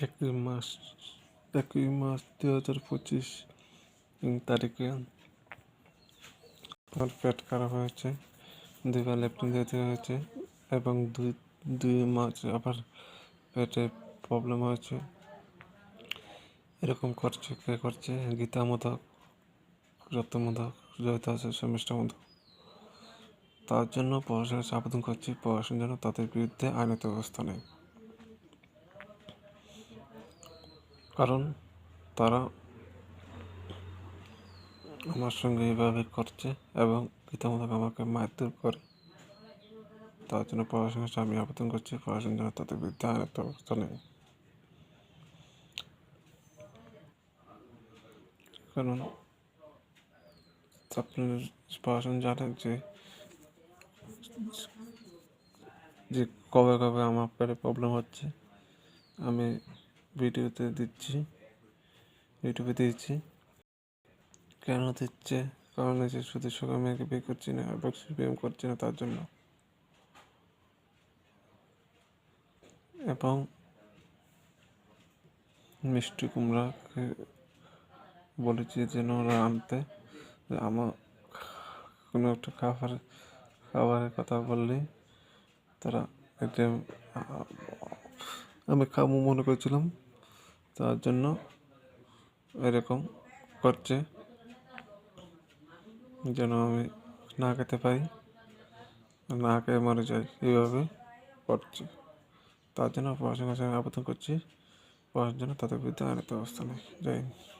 একই মাস 2025 তারিখে আমার পেট খারাপ হয়েছে, দুইবার ল্যাট্রিন যেতে হয়েছে এবং দুই মাস আবার পেটে প্রবলেম হয়েছে। এরকম করছে কে করছে? গীতা মোদক, রক্ত মোদক, জয়িতা আছে সেমিস্টার মোদক। তার জন্য প্রশাসনের কাছে আবেদন করছি, প্রশাসন যেন তাদের বিরুদ্ধে আইনত ব্যবস্থা নেয়। কারণ তারা আমার সঙ্গে এইভাবে করছে এবং রীতিমতো আমাকে মারধর করে। তার জন্য প্রশাসনের কাছে আমি আবেদন করছি, প্রশাসন যেন তাদের বিরুদ্ধে আইনত ব্যবস্থা নেয়। কারণ আপনার প্রশাসন জানেন যে কবে কবে আমার পেটে প্রবলেম হচ্ছে। আমি ইউটিউবে দিচ্ছি। কেন দিচ্ছে? কারণ যে শুধু সকাল মেয়েকে বিয়ে করছি না এবং প্রেম করছি না তার জন্য। এবং মিষ্টি কুমড়াকে বলেছি যেন ওরা আনতে। আমার কোনো একটা খাবারের কথা বললেই তারা এটা আমি খাবো মনে করেছিলাম, তার জন্য এরকম করছে যেন আমি না খেতে পাই, না খেয়ে মরে যাই, এইভাবে করছে। তার জন্য প্রশাসনের কাছে আমি আবেদন করছি, প্রশাসন যেন তাদের বিরুদ্ধে আইনত ব্যবস্থা নেয়। জয় হিন্দ।